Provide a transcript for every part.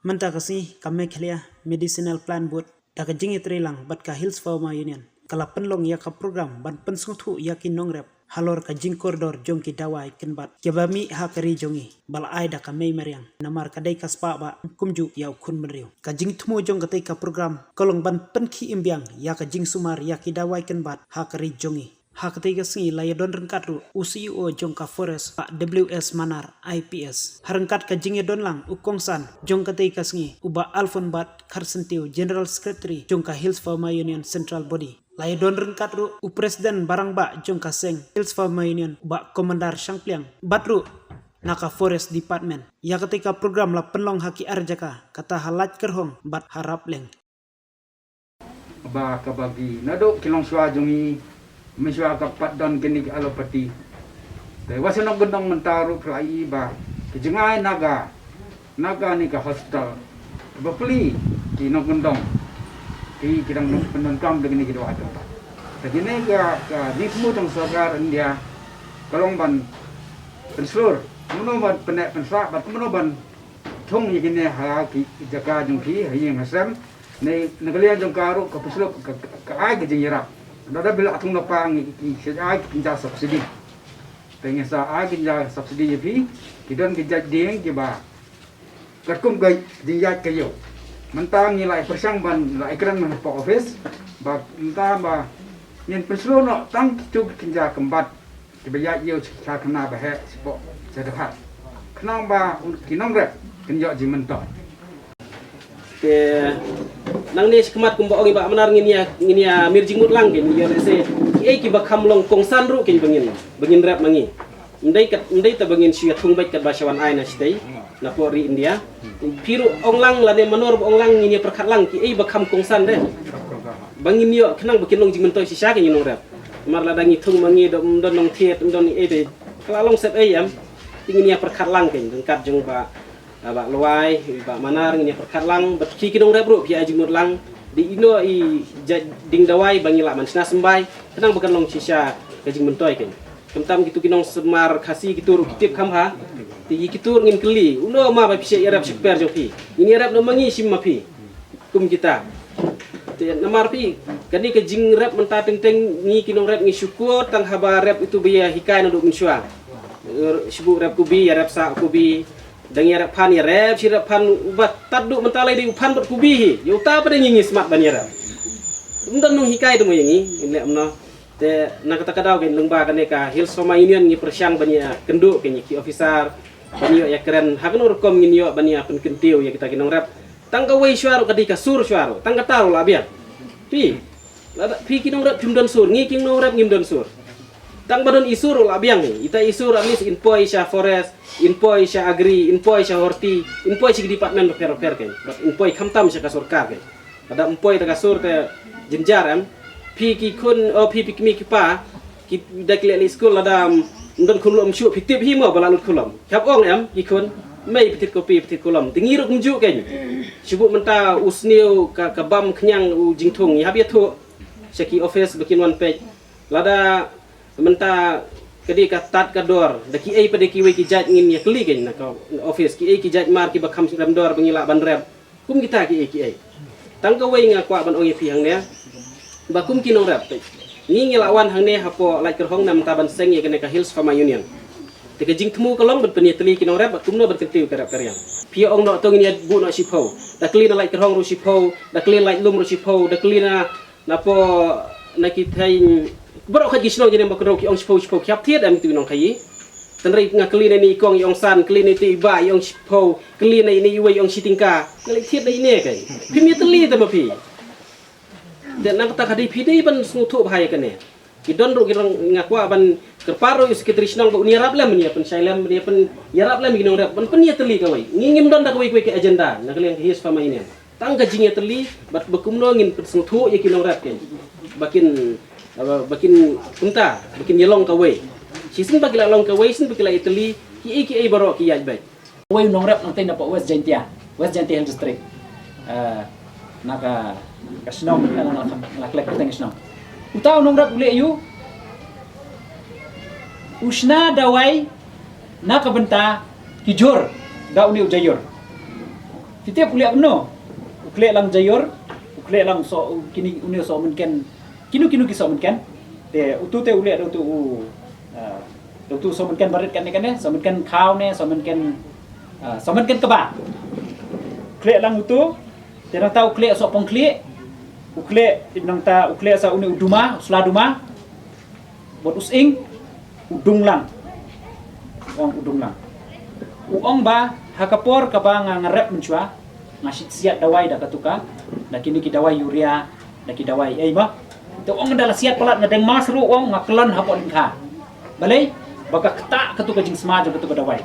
Manta kasi kame khalia medicinal plan bot daga jingi trilang bat ka Hills Farmer Union kala penlong ya ka program ban pensungthu ya ki nongrep halor ka jing koridor jong ki dawai ken bat kebami ha kari jongi bal ai da ka mei mariang namar ka dai ka spa ba kumju ya kun menriu ka jing thumo jong ka tai ka program kolong ban pen ki imbiang ya ka jing sumar ya ki dawai ken bat ha kari jongi ha ka tai ka singi la ya don rengkat ru UCO jong ka forest pa WS Manar IPS harengkat ka jing ya don lang ukongsan jong ka tai ka singi uba Alfon bat Karsentiu General Secretary jong ka Hills Farmer Union Central Body lai don rengkat ru u presiden barang ba jong ka seng Hills Farmer Union ba komandar Sangpliang batru naka forest department ya ketika program la penlong haki arjaka kata halat kerhong bat harap leng ba kabagi nado kilong swa jongi miswa kapat don kini alopati dai wasano gendong mentaru prai ba kejengai naga ni ka hospital ba peli ki no gendong ki kidang no penonton dengan ni kido ada jadi ni ka ni semua tong sagar India kalong ban penslur muno ban penek pensa bat muno ban thong ni kini ha ki jaga jong ki hayeng hasam ni nagalia jong karu ka penslur ka ai ke jingira Dada bila atung napang ay kinja subsidi. Tengah sa ay kinja subsidi jepi, kidan kinja ding kiba. Kerkum gay dinjat kayo. Mentang nilai persang ban la ikran man po office, ba mentang ba yen peslo no tang tu kinja kembat. Kibayat yo sa kena bahe sipo sedekat. Kenang ba kinong rep kinja jimentok. Ke nang ni sekemat kumba ongi ba menar ngini ya mirjing mut lang ken ya se ki bakam long kongsan ru ken bengin rap mangi ndai ta bengin sia thung bait kat basawan ai na stay na pori India piru onglang la de manor onglang ngini perkat lang ki bakam kongsan de bangin yo kenang bekin long jingmen toy sisa ken nong rap mar la dangi thung mangi don nong thiet don ni de kala long set am ngini ya perkat lang ken dengkat jong ba ba luai ba manar ngini perkat lang bat ki kidong rep ru pi ajimur lang di ino i ding dawai bangi la mansna sembai kenang bukan long sisa kajing mentoy ken kentam gitu kinong semar khasi gitu ru tip kham ha ti kitur ngin keli uno ma ba pi rep super jo pi ini rep no mangi sim ma pi kum kita te namar pi kani kajing rep menta teng teng ni kinong rep ngi syukur tang haba rep itu biya hikai no duk mensua sibuk rep kubi ya rep sa kubi dangi rap pan ya rap si rap pan ubat taduk mentalai di upan bat kubi yo ta pada nyingi smart ban ya rap undan nung hikai demo yangi inle amno te na kata kadau gen lengba kan ka Hills Farmer Union ngi persyang ban ya kenduk ken ki officer ban ya keren hagen rekom ngin yo ban ya pen kentiu ya kita kinong rap tangga wei syaro kadika sur syaro tangga taru la biar pi kinong rap jumdan sur ngi kinong rap ngimdan sur tang badon isur la biang ni ita isur at least impoi sya forest impoi sya agri impoi sya horti impoi sya department of fair ken impoi khamtam sya ka sarkar ken ada impoi ta kasur te jenjar am pi ki kun o pi mi ki pa ki dak le school ada ndon khulum syu pitip hi mo balalut khulum khap ong am ki kun mai pitit kopi pitit kulam tingiru kunju ken sibuk menta usniu ka bam knyang u jingthung ya habia thu sya ki office bikin one page lada menta kadi ka tat ka dor daki ai pada ki we ki jaj ngin ya kli gen na ka office ki ai ki jaj mar ki bakam ram dor bangila ban rep kum kita ki ai tang ka we nga kwa ban ong pi hang ne ba kum ki no rep ni ngilawan hang ne hapo lai kerhong nam ta ban seng ye ka Hills Farmer Union te ka jing thmu kolong ban peni tli ki no rep kum no ban kentiu ka rep karyang pi ong no tong ni bu no sipo da kli na lai kerhong ru sipo da kli lai lum ru sipo da kli na po na ki thai Bro khaji sino jene makro ki ong sipo khiap thiet am tu nong khai tanrei nga kli ni kong yong san kli ni ti ba yong sipo kli ni we yong sitingka ngali thiet ni ne kai phimi tli ta ma phi de nang ta khadi phi dei ban su thu bhai ka ne ki don ro ki nga kwa ban kerparo is kitri sinong ba unirap lam ni pen sailam ni pen yarap lam ginong rap ban pen ya tli ka wai ngim don da ka we ke agenda na kali Hills Farmer ini tang ka jing ya tli bat bakumno ngin su thu ye kinong rap ken bakin kunta bakin yelong ka we sisin bagila long ka we sin bagila Italy ki baro ki yaj bai we nong rap nang tin na po West Gentia Health District naka kasno na klek teng sno utaw nong rap uli ayu usna dawai naka benta kijur da uni ujayor Titiap uli abno. Ukle lang jayor, ukle lang so kini unio so mungkin kinu ki so mungkin. Te utu te uli ada tu so mungkin barit kan so mungkin kau ne so mungkin keba. Ukle lang utu. Te nang ta ukle so pongkli. Ukle nang ta ukle sa uni uduma, usla duma. Bot using udung lang. Uang udung lang. Uong ba hakapor ka ba nga ngarep menchua ngasit siat dawai da katuka da kini ki dawai urea da ki dawai ba to ong dala siat palat ngadeng masru ong ngaklan hapon ka balai baka kata katuka jing smajo katuka dawai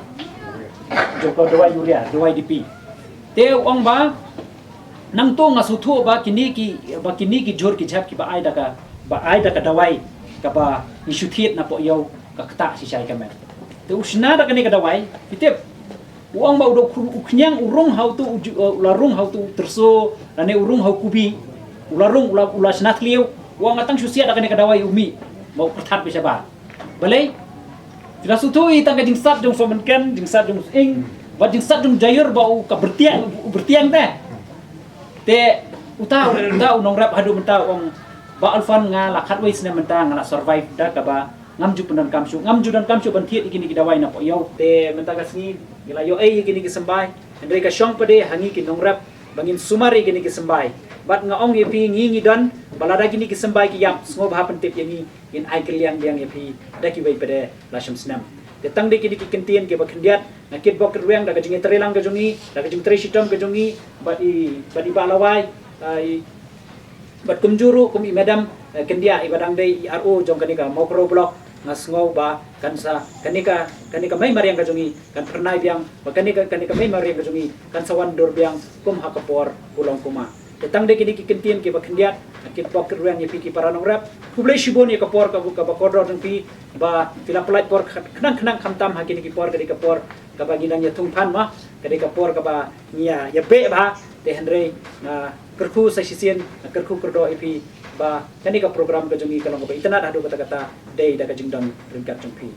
joko dawai urea dawai DP te ong ba nang to ngasuthu ba kini ki jor ki jap ki ba ai da ka dawai ka ba isuthiet na po yo ka kata si sai kamen te usna da kani ka dawai itip uang ba udah uknyang urung how to ularung how to terso lane urung how kubi ularung ulas natliu uang atang susia da kene kadawai umi mau pertat bisa ba balai tidak sutui tang jing sat jong somenken jing sat jong ing ba jing sat jong jayur ba u ka bertiang teh te uta unong rap hadu menta uang ba alfan nga lakat wais ne menta nga survive da ka ba ngamju dan kamsu bantiet ikini kidawai na po yaw te menta kasni gila yo ay ikini kisembay andre ka syong pade hangi kinong rap bangin sumari ikini kisembay bat nga ong yepi ngingi don balada kini kisembay ki yam sngob hapen tip yangi in ai kiliang diang yepi daki wai pade lasham snam te tang de kini kintien ke bakhendiat na kit bok ruang daga jingi trelang ka jongi daga jing tre shitom ka jongi bat i balawai bat kumjuru kumi madam kendia ibadang dei RO jong kanika mokro blok ngasngau ba kansa kanika may mariang kajungi kan pernai biang ba kanika may mariang kajungi kan sawan dor biang kum hakapor ulong kuma tetang de kini kintien ke bakhendiat kit pok ruang ye piki paranong rap kublai shibon ye kapor ka buka ba kodro dong pi ba fila pelait por kenang khamtam hakini ki por kadi kapor ka ba ginang ye tungpan ma kadi kapor ka ba nia ye be ba de henry na kerku sa sisien kerku kerdo ipi ba kani ka program ka jungi kalong ba itana hadu kata-kata day da ka jingdon ringkat jungpi